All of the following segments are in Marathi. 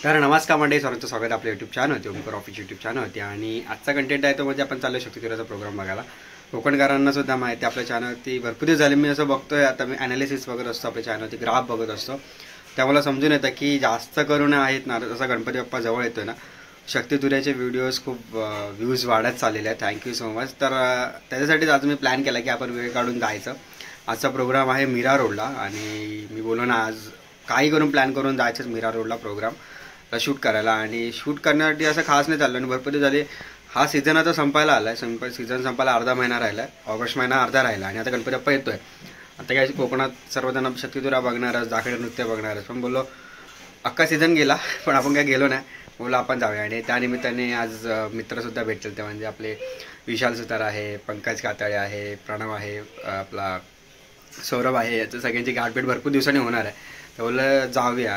तर नमस्कार मंडळी, सर्वांचं स्वागत आपल्या यूट्यूब चॅनल होती ओमकर ऑफिस यूट्यूब चॅनल होती. आणि आजचा कंटेंट आहे तो म्हणजे आपण चालू शक्तितीराचा प्रोग्राम बघायला. कोकणकारांना सुद्धा माहिती आपल्या चॅनलवरती भरपूर दिवस झाले मी असं बघतोय. आता मी ॲनालिसिस बघत असतो, आपल्या चॅनलवरती ग्राफ बघत असतो. त्यामुळे समजून येतं की जास्त करून आहेत ना, जसा गणपती बाप्पा जवळ येतोय ना, शक्तितुऱ्याचे व्हिडिओज खूप व्ह्यूज वाढत चाललेले आहेत. Thank you so much. तर त्याच्यासाठीच आज मी प्लॅन केला की आपण वेळ काढून जायचं. आजचा प्रोग्राम आहे मीरा रोडला आणि मी बोललो ना, आज काही करून प्लॅन करून जायचंच मीरा रोडला प्रोग्राम शूट करायला. आणि शूट करण्यासाठी असं खास नाही चाललं आणि भरपूर दिवस झाले. हा सीझन आता संपायला आला आहे. सीझन संपायला अर्धा महिना राहिला आहे. ऑगस्ट महिना अर्धा राहिला आणि आता गणपती बाप्पा येतो आहे. आता काय कोकणात सर्वजण शक्तितुरा बघणारच, जाखडे नृत्य बघणारच. पण बोललो अख्खा सीझन गेला पण आपण काय गेलो नाही. बोललो आपण जाऊया. आणि त्यानिमित्ताने आज मित्रसुद्धा भेटतील. ते म्हणजे आपले विशाल सुतार आहे, पंकज कातळे आहे, प्रणव आहे, आपला सौरभ आहे. याचं सगळ्यांची गाठभेट भरपूर दिवसांनी होणार आहे. तर बोललं जाऊया.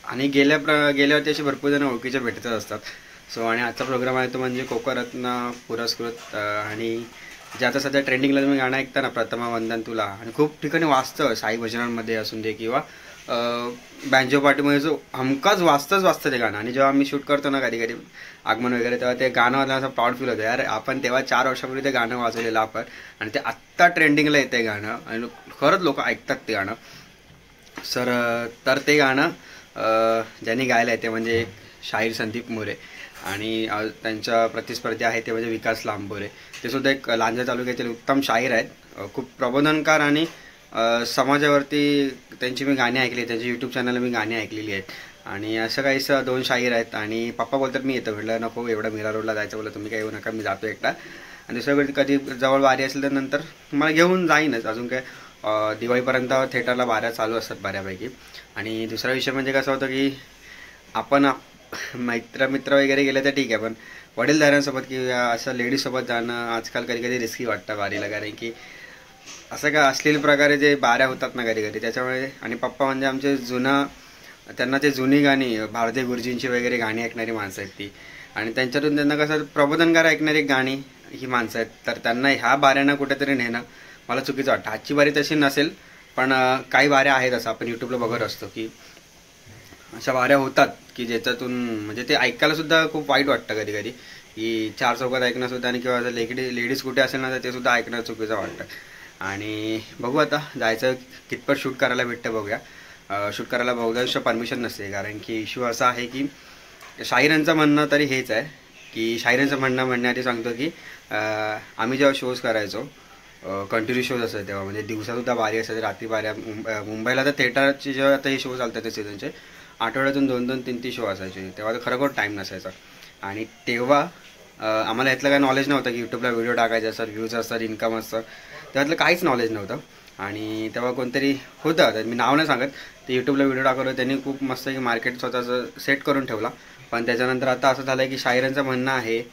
आणि गेल्यावरती असे भरपूर जण ओळखीचे भेटतच असतात. सो आणि आजचा प्रोग्राम आहे तो म्हणजे कोकरत्न पुरस्कृत आणि जे आता सध्या ट्रेंडिंगला तुम्ही गाणं ऐकता ना, प्रथमा वंदन तुला, आणि खूप ठिकाणी वाचतं, साई भजनांमध्ये असून दे किंवा बँजो पार्टीमध्ये जो हमखास वाचतं ते गाणं. आणि जेव्हा आम्ही शूट करतो ना कधी कधी आगमन वगैरे, तेव्हा ते गाणं वाजलं असं प्राऊड फील होतं. यार आपण तेव्हा 4 वर्षापूर्वी ते गाणं वाजवलेलं आपण, आणि ते आत्ता ट्रेंडिंगला येतं आहे गाणं आणि खरंच लोक ऐकतात ते गाणं. तर ते गाणं ज्यांनी गायलं आहे ते म्हणजे शाहीर संदीप मोरे आणि त्यांच्या प्रतिस्पर्धी आहे ते म्हणजे विकास लांबोरे. ते सुद्धा एक लांजा तालुक्यातील उत्तम शाहीर आहेत. खूप प्रबोधनकार आणि समाजावरती त्यांची मी गाणी ऐकली, त्यांच्या यूट्यूब चॅनलला मी गाणी ऐकलेली आहेत. आणि असं काहीसं 2 शाहीर आहेत. आणि पप्पा बोलतात मी येतो. म्हटलं नको, एवढं मीरा रोडला जायचं. बोललं तुम्ही काय येऊ नका, मी जातो एकटा. आणि दुसऱ्या वेळी कधी जवळ वारी असेल तर नंतर मला घेऊन जाईनच. अजून काय दिवाळीपर्यंत थिएटरला बाऱ्या चालू असतात बऱ्यापैकी. आणि दुसरा विषय म्हणजे कसं होतं की आपण मित्र वगैरे गेले तर ठीक आहे, पण वडीलधाऱ्यांसोबत किंवा असं लेडीजसोबत जाणं आजकाल कधी कधी रिस्की वाटतं वारीला. कारण की असं काय अश्लील प्रकारे जे बाऱ्या होतात ना कधी कधी, त्याच्यामुळे. आणि पप्पा म्हणजे आमचे त्यांना ते जुनी गाणी, भारती गुरुजींची वगैरे गाणी ऐकणारी माणसं आहेत ती. आणि त्यांच्यातून त्यांना कसं प्रबोधनकार ऐकणारी गाणी ही माणसं आहेत. तर त्यांना ह्या बाऱ्यांना कुठेतरी नेणं मला चुकीचं वाटतं. आजची बारी तशी नसेल, पण काही बाऱ्या आहेत असं आपण यूट्यूबला बघत असतो की अशा वाऱ्या होतात की ज्याच्यातून म्हणजे ते ऐकायला सुद्धा खूप वाईट वाटतं कधी कधी, की 4 चौकात ऐकणं सुद्धा. आणि किंवा लेडीज कुठे असेल ना तर ते सुद्धा ऐकणं चुकीचं वाटतं. आणि बघू आता जायचं कितपत शूट करायला भेटतं बघूया. शूट करायला बहुधा परमिशन नसते, कारण की इश्यू असा आहे की शाहिरांचं म्हणणं तरी हेच आहे की शाहिरांचं म्हणण्याआधी सांगतो की आम्ही जेव्हा शोज करायचो, कंटिन्यू शोज असायचे तेव्हा, म्हणजे दिवसासुद्धा बारी असायचे, रात्री बाऱ्या. मुंबईला तर थिएटरचे जेव्हा आता हे शो चालतात ते सीझनचे आठवड्यातून 2-2, 3-3 शो असायचे. तेव्हा तर खरोखर टाईम नसायचा. आणि तेव्हा आम्हाला यातलं काही नॉलेज नव्हतं की यूट्यूबला व्हिडिओ टाकायचे असतात, व्ह्यूज असतात, इन्कम असतं. त्यातलं काहीच नॉलेज नव्हतं. आणि तेव्हा कोणतरी होतं, मी नाव नाही सांगत, ते यूट्यूबला व्हिडिओ टाकलं. त्यांनी खूप मस्त की मार्केट स्वतःचं सेट करून ठेवला. पण त्याच्यानंतर आता असं झालं की शाहिरांचं म्हणणं आहे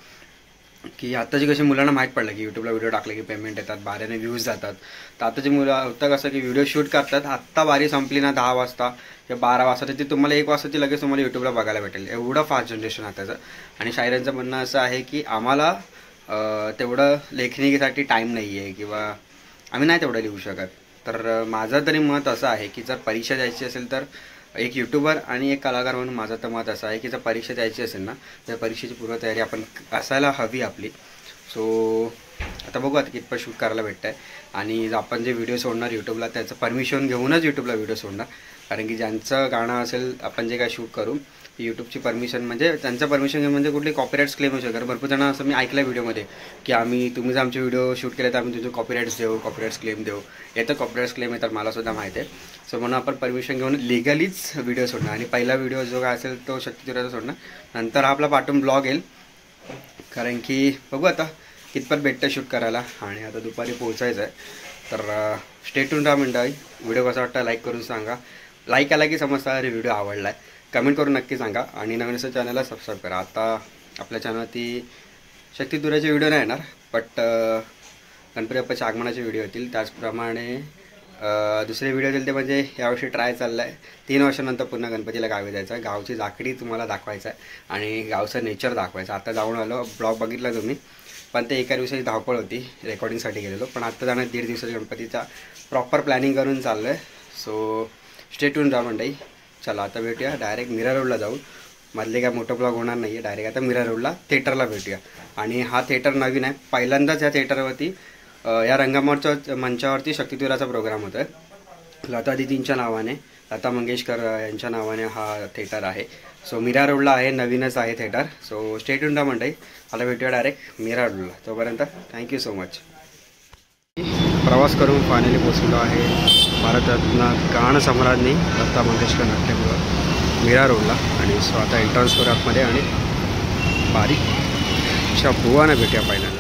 की आत्ताची कशी मुलांना माहीत पडलं की यूट्यूबला व्हिडिओ टाकले की पेमेंट येतात, बाऱ्याने व्ह्यूज जातात. तर आताची मुलं होतं कसं की व्हिडिओ शूट करतात, आत्ता बारी संपली ना 10 वाजता किंवा 12 वाजता, तर ती तुम्हाला 1 वाजता ती लगेच तुम्हाला यूट्यूबला बघायला भेटेल. एवढं फास्ट जनरेशन आताचं. आणि शाहिरांचं म्हणणं असं आहे की आम्हाला तेवढं लेखणीसाठी टाईम नाही आहे किंवा आम्ही नाही तेवढं लिहू शकत. तर माझं तरी मत असं आहे की जर परीक्षा द्यायची असेल तर एक यूट्यूबर आणि एक कलाकार म्हणून माझं तर मत असं आहे की जर परीक्षा द्यायची असेल ना, तर परीक्षेची पूर्वतयारी आपण असायला हवी आपली. सो आता बघू आता कितपत शूट करायला भेटतं आहे. आणि आपण जे व्हिडिओ सोडणार यूट्यूबला त्याचं परमिशन घेऊनच यूट्यूबला व्हिडिओ सोडणार. कारण की ज्यांचं गाणं असेल, आपण जे काय शूट करू, यूट्यूबची परमिशन म्हणजे त्यांचं परमिशन घेऊन म्हणजे कुठली कॉपीराईट्स क्लेम होऊ शकतात. भरपूर जण असं मी ऐकलं व्हिडिओमध्ये की तुम्ही जर आमचे व्हिडिओ शूट केले तर आम्ही तुमचे कॉपीराईट्स क्लेम देऊ. येतं कॉपीराईट्स क्लेम येतात, मलासुद्धा माहिती आहे. सो म्हणून आपण परमिशन घेऊन लिगलीच व्हिडिओ सोडणार. आणि पहिला व्हिडिओ जो काय असेल तो शक्तितुऱ्याचा सोडणार. नंतर हा आपला पाठवून ब्लॉग येईल. कारण की बघू आता कितपत भेटतं शूट करायला. आणि आता दुपारी पोहोचायचं आहे. तर स्टे ट्यून राहा मंडळी. व्हिडिओ कसा वाटतं लाईक करून सांगा. लाईक आला की समजता अरे व्हिडिओ आवडला आहे, कमेंट करून नक्की सांगा. आणि नवीन असं चॅनलला सबस्क्राईब करा. आता आपल्या चॅनलवरती शक्तितुऱ्याचे व्हिडिओ नाही येणार, बट गणपती बाप्पाच्या आगमनाचे व्हिडिओ येतील. त्याचप्रमाणे दुसरे व्हिडिओ येतील ते म्हणजे यावर्षी ट्राय चालला आहे 3 वर्षानंतर पुन्हा गणपतीला गावी जायचं आहे. गावची जाकडी तुम्हाला दाखवायचं आहे आणि गावचं नेचर दाखवायचं. आता जाऊन आलो, ब्लॉग बघितला तुम्ही, पण ते एका दिवसाची धावपळ होती, रेकॉर्डिंगसाठी गेलेलो. पण आता जाणार 1.5 दिवसाच्या गणपतीचा प्रॉपर प्लॅनिंग करून चाललं आहे. सो स्टे ट्यून राहा मंडळी. चला आता भेटूया डायरेक्ट मीरा रोडला जाऊ. मधले काय मोठं ब्लॉग होणार नाही आहे. डायरेक्ट आता मीरा रोडला थिएटरला भेटूया. आणि हा थिएटर नवीन आहे. पहिल्यांदाच या थिएटरवरती या रंगमंचाच्या मंचावरती शक्तितुराचा प्रोग्राम होता आहे. लता दीदींच्या नावाने, लता मंगेशकर यांच्या नावाने हा थिएटर आहे. सो मीरा रोडला आहे, नवीनच आहे थिएटर. सो स्टे ट्यून्ड मंडळी. आता भेटूया डायरेक्ट मीरा रोडला. तोपर्यंत थँक्यू सो मच. प्रवास करून फायनली पोचलो आहे भारतातला गाण सम्राज्ञी लता मंगेशकर नाट्यगृह मीरा रोडला. आणि सो आता एंट्रन्सवर आतमध्ये आणि बारीक अशा बुवानं भेटूया पहिल्यांदा.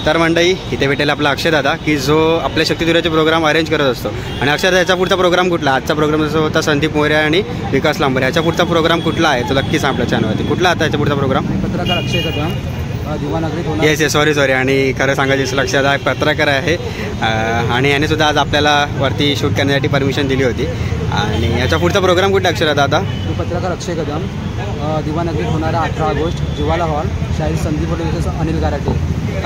तर मंडळी इथे भेटेल आपला अक्षय दादा की जो आपल्या शक्तितुराचे प्रोग्राम अरेंज करत असतो. आणि अक्षय याचा पुढचा प्रोग्राम कुठला? आजचा प्रोग्राम जसं होता संदीप मोरे आणि विकास लांबरे. याच्या पुढचा प्रोग्राम कुठला आहे तो नक्की सांग आपल्या चॅनलवरती. कुठला आता याच्या पुढचा प्रोग्राम? पत्रकार अक्षय कदम दिवानगरीत. Yes yes sorry. आणि खरं सांगायचं लक्षात आहे पत्रकार आहे आणि याने सुद्धा आज आपल्याला वरती शूट करण्यासाठी परमिशन दिली होती. आणि याचा पुढचा प्रोग्राम कुठला अक्षर दादा? पत्रकार अक्षय कदम दिवानगरीत होणारा 18 ऑगस्ट जिवाला हॉल, शाहीर संदीप मोरे, अनिल गाराटे.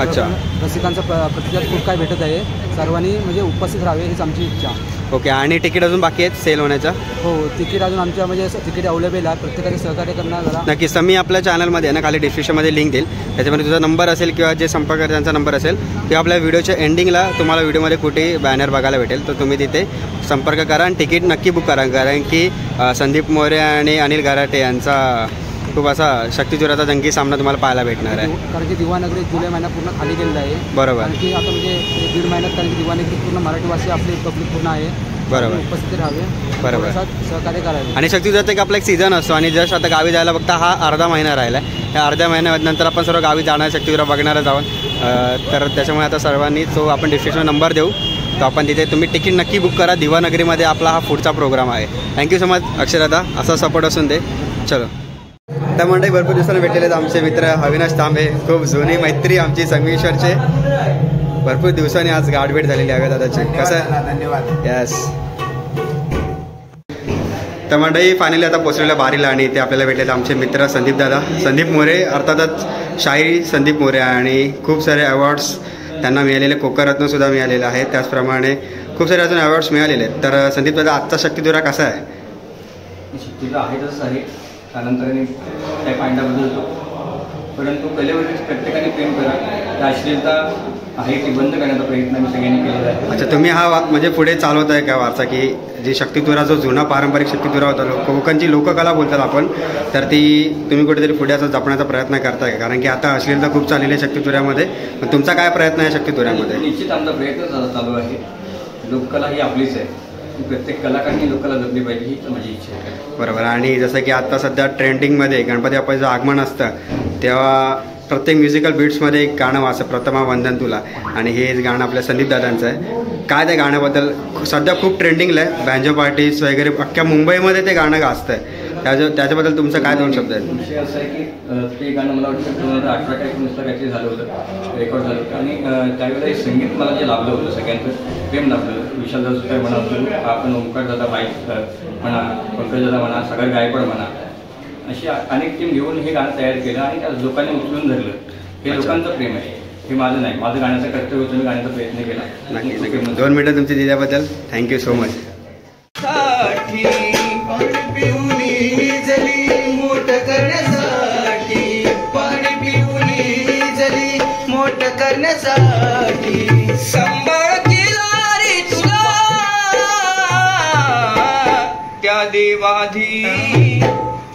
अच्छा. रसिकांचा प्रतिसाद खूप काय भेटत आहे. सर्वांनी म्हणजे उपस्थित राहावे हीच आमची इच्छा. ओके. आणि तिकीट अजून बाकी आहेत सेल होण्याचा? हो, तिकीट अजून आमच्या म्हणजे तिकीट अवेलेबल आहे. प्रत्येकाने सहकार्य करणार जरा नक्कीच. तर मी आपल्या चॅनलमध्ये आहे ना खाली डिस्क्रिप्शनमध्ये लिंक देईल. त्याच्यामध्ये तुझा नंबर असेल किंवा जे संपर्क त्यांचा नंबर असेल किंवा आपल्या व्हिडिओच्या एंडिंगला तुम्हाला व्हिडिओमध्ये कुठेही बॅनर बघायला भेटेल. तर तुम्ही तिथे संपर्क करा आणि तिकीट नक्की बुक करा. कारण की संदीप मोरे आणि अनिल गाराटे यांचा खूप असा शक्तितुराचा जंगी सामना तुम्हाला पाहायला भेटणार आहे. कारण की दिवानगरी जुलै महिना पूर्ण खाली गेलेला आहे. बरोबर. कारण की आता म्हणजे 1.5 महिन्यात कारण की दिवानगरी पूर्ण मराठी भाषी आपली पब्लिक पूर्ण आहे. बरोबर. उपस्थित राहावे. बरोबर. सहकार्य करावे. आणि शक्तितुराचा एक आपला एक सीझन असतो आणि जस्ट आता गावी जायला फक्त हा अर्धा महिना राहिला आहे. या अर्ध्या महिन्यानंतर आपण सर्व गावी जाणार शक्तितुरा बघणारच आहोत. तर त्याच्यामुळे आता सर्वांनी तो आपण डिस्क्रिप्शन नंबर देऊ. तो आपण तिथे तुम्ही तिकीट नक्की बुक करा. दिवानगरीमध्ये आपला हा पुढचा प्रोग्राम आहे. थँक्यू सो मच अक्षय दादा. असा सपोर्ट असून दे. चलो. त्या मंडळी भरपूर दिवसांनी भेटलेले आहेत आमचे मित्र अविनाश तांबे. खूप जुनी मैत्री आमची संगमेश्वरचे. भरपूर दिवसांनी आज गाठभेट झालेली आहे दादाची. कसं आहे? धन्यवाद. यस. तर मंडळी फायनली आता पोचलेल्या बारीला आणि ते आपल्याला भेटलेले आमचे मित्र संदीप दादा, संदीप मोरे. अर्थातच शाहीर संदीप मोरे. आणि खूप सारे अवॉर्ड्स त्यांना मिळालेले, कोकरत्नसुद्धा मिळालेलं आहे. त्याचप्रमाणे खूप सारे अजून अवॉर्ड्स मिळालेले आहेत. तर संदीप दादा आजचा शक्तितुरा कसा आहे? शक्तितुरा आहे तसंच आहे. कालांतराने काही पांडा बदलतो, परंतु कलेवरच प्रत्येकाने प्रेम करा. त्या अश्लीलता आहे ती बंद करण्याचा प्रयत्न मी सगळ्यांनी केलेला आहे. अच्छा. तुम्ही हा म्हणजे पुढे चालवत आहे का वारसा की जी शक्तितुरा जो जुना पारंपरिक शक्तितुरा होता कोकणची लोककला बोलतात आपण, तर ती तुम्ही कुठेतरी पुढे असं जपण्याचा प्रयत्न करताय का? कारण की आता अश्लीलता खूप चाललेली आहे शक्तितुऱ्यामध्ये. तुमचा काय प्रयत्न आहे शक्तितुऱ्यामध्ये? निश्चित आमचा प्रयत्न चालू आहे. लोककला ही आपलीच आहे. प्रत्येक कलाकारांनी लोकांना जपली पाहिजे ही माझी इच्छा आहे. बरोबर. आणि जसं की आता सध्या ट्रेंडिंगमध्ये गणपती बाप्पाचं आगमन असतं तेव्हा प्रत्येक म्युझिकल बीट्समध्ये एक गाणं वाचतं, प्रथमा वंदन तुला. आणि हे गाणं आपल्या संदीप दादांचं आहे. काय त्या गाण्याबद्दल सध्या खूप ट्रेंडिंगला आहे. बँजो पार्टीज वगैरे अख्ख्या मुंबईमध्ये ते गाणं गाजतं आहे. त्याच्याबद्दल तुमचं काय 2 शब्द आहेत? विषय असा आहे की ते गाणं मला वाटतं 2018 का 19ला काहीतरी झालं होतं, रेकॉर्ड झालं होतं. आणि त्यावेळेला हे संगीत मला जे लाभलं होतं, सगळ्यांचं प्रेम लाभलं. विशाल दादा सुद्धा म्हणा, आपण ओंकार दादा बाईक म्हणा, पंकज दादा म्हणा, सागर गायकवाड म्हणा, अशी अनेक टीम घेऊन हे गाणं तयार केलं आणि त्या लोकांनी उचलून धरलं. हे लोकांचं प्रेम आहे, हे माझं नाही. माझं गाण्याचं कर्तव्य होतं, मी गाण्याचा प्रयत्न केला. नक्की. 2 मिनिटं तुमची दिल्याबद्दल थँक्यू सो मच.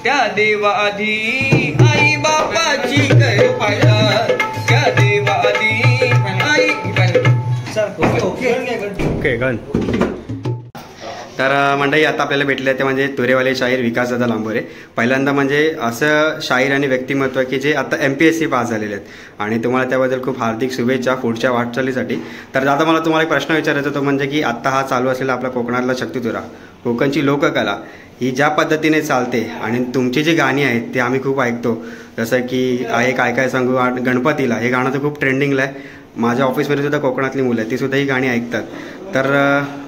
त्या देवाधी आई बापाची कृपा. त्या देवाधी आई. ओके गण. तर मंडळी आता आपल्याला भेटले ते म्हणजे तुरेवाले शाहीर विकासदादा लांबोरे. पहिल्यांदा म्हणजे असं शाहीर आणि व्यक्तिमत्व की जे आता MPSC पास झालेले आहेत आणि तुम्हाला त्याबद्दल खूप हार्दिक शुभेच्छा पुढच्या वाटचालीसाठी. तर दादा मला तुम्हाला एक प्रश्न विचारायचा तो म्हणजे की आत्ता हा चालू असलेला आपला कोकणातला शक्तितुरा, कोकणची लोककला ही ज्या पद्धतीने चालते आणि तुमची जी गाणी आहेत ती आम्ही खूप ऐकतो. जसं की आहे काय काय सांगू गणपतीला, हे गाणं तर खूप ट्रेंडिंगला आहे. माझ्या ऑफिसमध्ये सुद्धा कोकणातली मुलं आहेत, ती सुद्धा ही गाणी ऐकतात. तर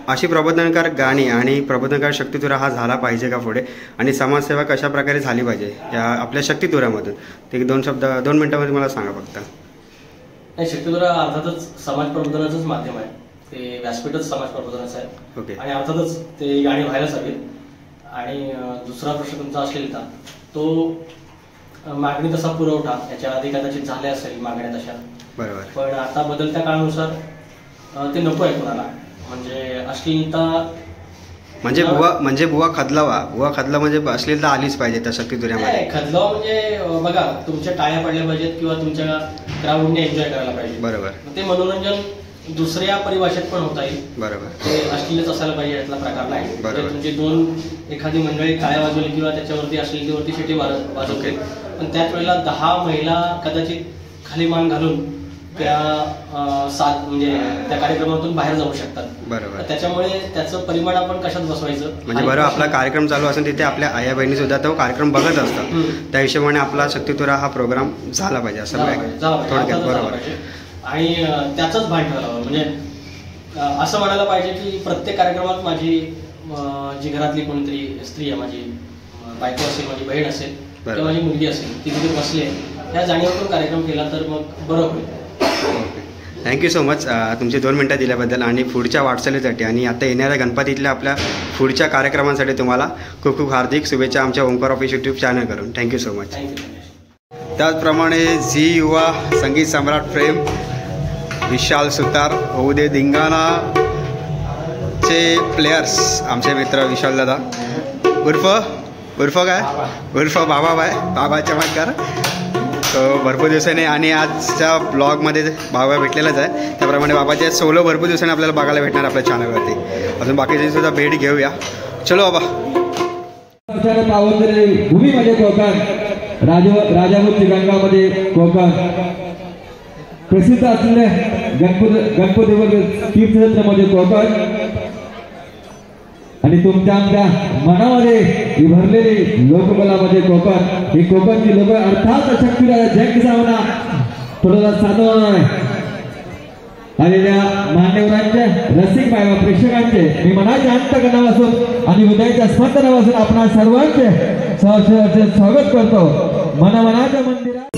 अशी प्रबोधनकार गाणी आणि प्रबोधनकार शक्तितुरा हा झाला पाहिजे का पुढे, आणि समाजसेवा कशा प्रकारे झाली पाहिजे या आपल्या शक्तितुऱ्यामधून, ते 2 मिनिटांमध्ये मला सांगा फक्त. नाही, शक्तितुरा अर्थातच समाज प्रबोधनाचंच माध्यम आहे, ते व्यासपीठच समाज प्रबोधनाचं आहे. ओके. आणि अर्थातच ते गाणी व्हायलाच हवीत. आणि दुसरा प्रश्न तुमचा असलेला तो मागणी तसा पुरवठा याच्या आधी कदाचित झाल्या असेल मागण्या तशा, बरोबर. पण आता बदलत्या काळानुसार ते नको आहे कोणाला. म्हणजे अश्लीलता म्हणजे बुवा खदला म्हणजे अश्लीलता आलीच पाहिजे त्या शक्तितुऱ्यामध्ये. खदलाव म्हणजे बघा, तुमच्या टाळ्या पडल्या पाहिजेत किंवा तुमच्या क्राऊडने एन्जॉय करायला पाहिजे. बरोबर. ते मनोरंजन दुसऱ्या परिभाषेत पण होता येईल. बरोबर. ते अश्लीलच असायला पाहिजे यातला प्रकार नाही. बरोबर. तुमची एखादी मंडळी टाळ्या वाजवली किंवा त्याच्यावरती अश्लीलतेवरती शिटी वाजवते, पण त्याच वेळेला 10 महिला कदाचित खाली मान घालून त्या म्हणजे त्या कार्यक्रमातून बाहेर जाऊ शकतात. बरोबर. त्याच्यामुळे त्याचं परिमाण आपण कशात बसवायचं, म्हणजे बरं आपला कार्यक्रम चालू असेल तिथे आपल्या आया बहिणी सुद्धा तो कार्यक्रम बघत असतात, त्या हिशोबाने आपला शक्तितुरा हा प्रोग्राम झाला पाहिजे असं थोडक्यात. बरोबर. आणि त्याचंच भान ठेवावं. म्हणजे असं म्हणायला पाहिजे की प्रत्येक कार्यक्रमात माझी जी घरातली कोणतरी स्त्री आहे, माझी बायको असेल, माझी बहीण असेल किंवा माझी मुलगी असेल, ती तिथे बसली आहे, या जाणीवातून कार्यक्रम केला तर मग बरं होईल. थँक्यू सो मच तुमचे 2 मिनटं दिल्याबद्दल आणि पुढच्या वाटचालीसाठी आणि आता येणाऱ्या गणपतीतल्या आपल्या पुढच्या कार्यक्रमांसाठी तुम्हाला खूप खूप हार्दिक शुभेच्छा आमच्या ओंकार ऑफिस यूट्यूब चॅनल करून. Thank you so much. त्याचप्रमाणे झी युवा संगीत सम्राट प्रेम विशाल सुतार, होऊ दे धिंगाणा चे प्लेयर्स आमचे मित्र विशाल दादा उर्फ बाबा चमत्कार. तो भरपूर दिवसांनी आणि आजच्या ब्लॉगमध्ये बाबा भेटलेलाच आहे, त्याप्रमाणे बाबाचे सोलो भरपूर दिवसांनी आपल्याला बघायला भेटणार आपल्या चॅनलवरती. अजून बाकीची सुद्धा भेट घेऊया. चलो बाबा. भूमी मध्ये कोकण, राजापूरची गंगामध्ये कोकण, प्रसिद्ध असलेले गणपती तीर्थक्षेत्रामध्ये कोकण, आणि तुमच्या आमच्या मनामध्ये भरलेली लोकबलामध्ये कोकण. ही कोकणची लोक अर्थात शक्तीला जग सामना थोडासा साधवणार आहे. आलेल्या मान्यवरांचे, रसिक प्रेक्षकांचे मी मनाच्या अंतकरणापासून आणि हृदयाच्या स्पंदनापासून आपणा सर्वांचे सहर्ष स्वागत करतो मनाच्या मंदिरात.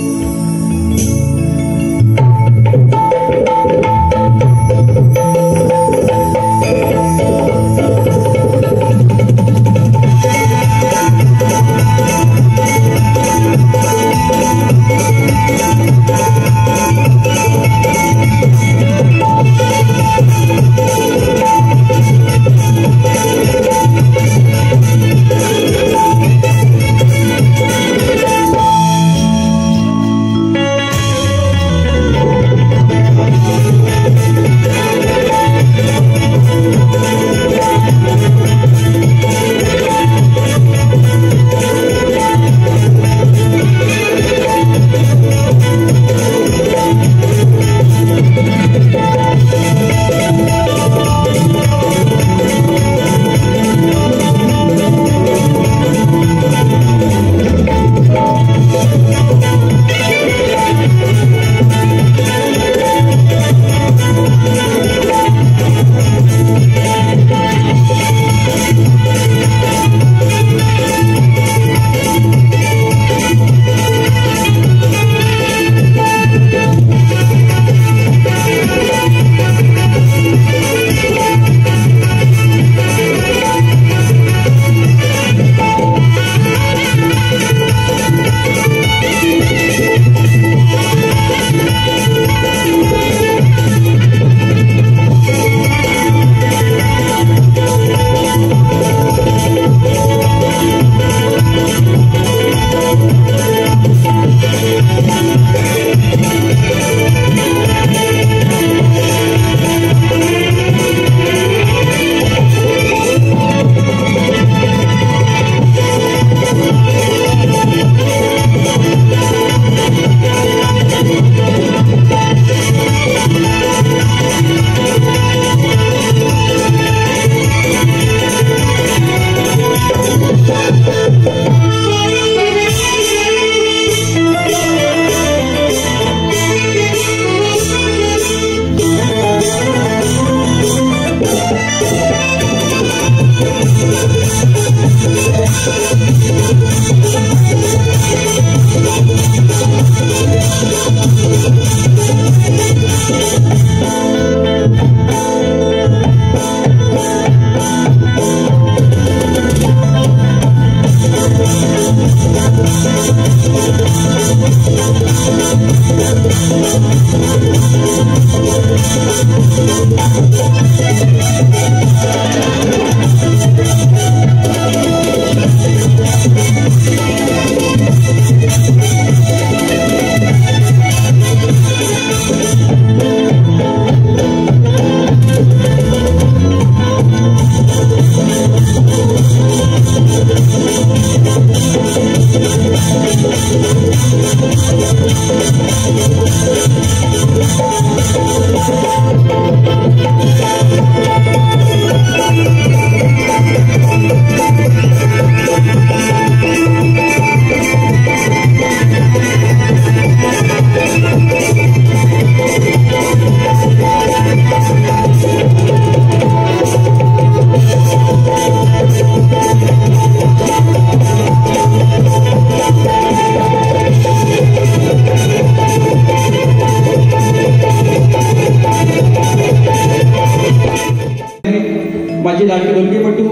माझे लाडके ढोलकीपटू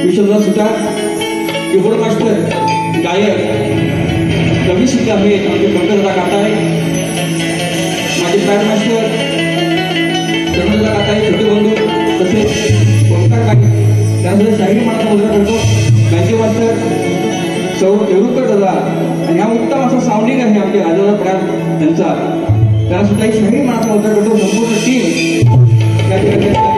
विश्वनाथ सुतार, कीबोर्ड मास्टर, गायक कवी सुद्धा आहेत आमचे पंकजदा काताळे, माझे पॅड मास्टर धर्मदा काताळे, छोटे बंधू तसेच ओंकार काकी, त्यामुळे शाहिरी मला मुद्रा करतो गायचे मास्टर सौ देवरुकर दादा आणि हा उत्तम असा साऊंडिंग आहे आमचे राजादा पराग त्यांचा, त्याला सुद्धा शाहिरी मला मुद्रा करतो संपूर्ण टीम या ठिकाणी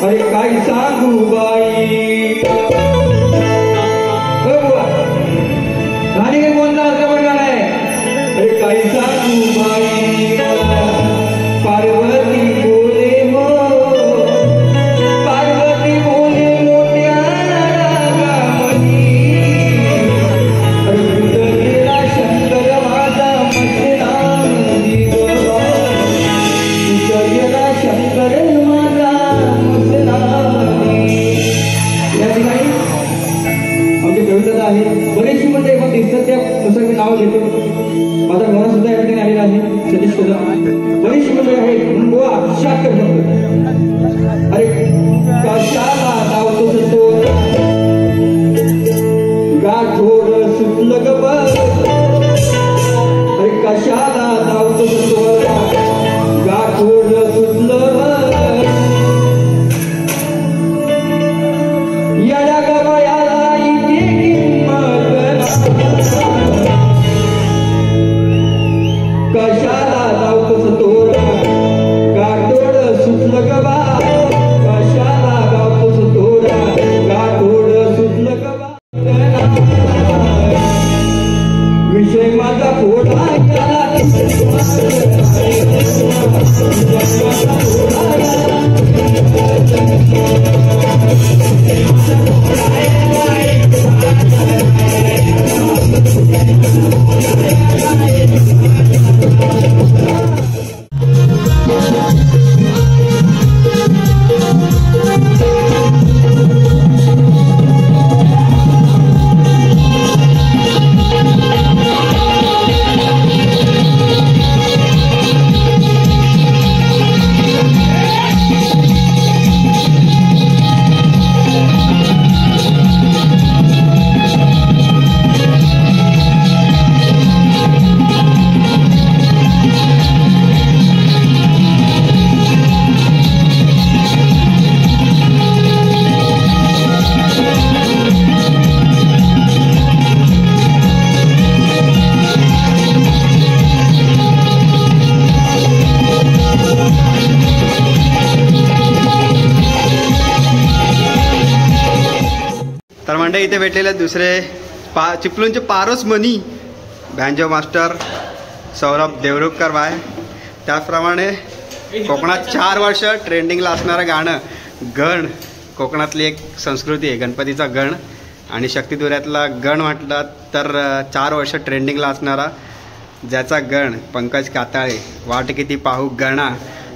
अरे काय सांगू बाई गाणी काही कोणता अर्थ पडणार आहे. अरे काय सांगू बाई पार्वती बोले हो पार्वती बोले मोठ्या रागामणी. अरे गेला शंकर माझा मस्तान गेला शंकर माझा या ठिकाणी आमचे कविता आहे बरेचशी मध्ये दिसतात त्यानुसार मी नाव घेतो. माझा घोडा सुद्धा या ठिकाणी आलेला आहे सतीश कदम. मंडळी इथे भेटलेले आहेत दुसरे चिपळूणचे पारोस मनी बँजो मास्टर सौरभ देवरुखकर बाय. त्याचप्रमाणे कोकणात 4 वर्ष ट्रेंडिंगला असणारं गाणं गण, कोकणातली एक संस्कृती आहे गणपतीचा गण, आणि शक्तिदुर्यातला गण म्हटलं तर 4 वर्ष ट्रेंडिंगला असणारा ज्याचा गण पंकज काताळे, वाट किती पाहू गणा.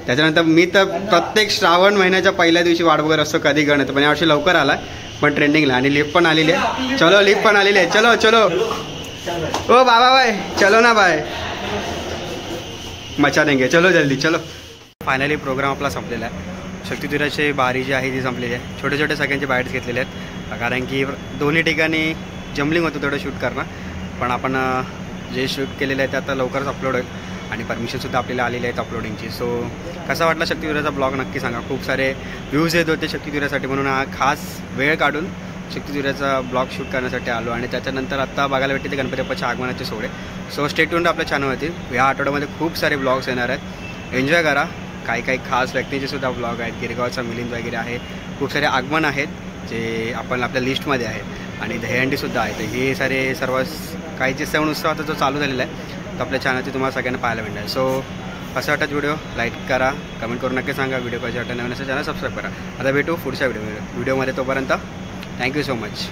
त्याच्यानंतर मी तर प्रत्येक श्रावण महिन्याच्या पहिल्या दिवशी वाट बघत असतो कधी गण येतो, पण यावर्षी लवकर आला पण ट्रेंडिंगला. आणि लिफ्ट पण आलेली आहे. चलो लिफ्ट पण आलेली आहे. चलो चलो ओ बाबा बाय, चलो ना बाय, मचा देंगे, चलो जल्दी चलो. फायनली प्रोग्राम आपला संपलेला आहे. शक्तिदुर्याची बारी जी आहे ती संपलेली आहे. छोटे छोटे सगळ्यांचे बाईट्स घेतलेले आहेत, कारण की दोन्ही ठिकाणी जम्बलिंग होतं थोडं शूट करणं, पण आपण जे शूट केलेलं आहे ते आता लवकरच अपलोड होईल आणि परमिशनसुद्धा आपल्याला आलेली आहेत अपलोडिंगची. सो कसा वाटला शक्तिदुर्याचा ब्लॉग नक्की सांगा. खूप सारे व्ह्यूज येत होते शक्तिदुर्यासाठी, म्हणून हा खास वेळ काढून शक्तिदुर्याचा ब्लॉग शूट करण्यासाठी आलो. आणि त्याच्यानंतर आता बघायला भेटते ते गणपती बाप्पाच्या आगमनाचे सोहळे. सो स्टे ट्यून्ड आपल्या चॅनलवरती. या आठवड्यामध्ये खूप सारे ब्लॉग्स येणार आहेत, एन्जॉय करा. काही खास व्यक्तींचे सुद्धा ब्लॉग आहेत, गिरगावचा मिलिंद वगैरे आहे, खूप सारे आगमन आहेत जे आपण आपल्या लिस्टमध्ये आहेत, आणि दहीहंडीसुद्धा आहे. तर हे सारे सर्व काही जे सण उत्सव आता जो चालू झालेला आहे तो आपल्या चॅनलची तुम्हाला सगळ्यांना पाहायला मिळणार. सो कसं वाटतं व्हिडिओ लाईक करा, कमेंट करून नक्की सांगा. व्हिडिओ पाहिजे वाटतं नवीन असं चॅनल सबस्क्राईब करा. आता भेटू पुढच्या व्हिडिओमध्ये. तोपर्यंत थँक्यू सो मच.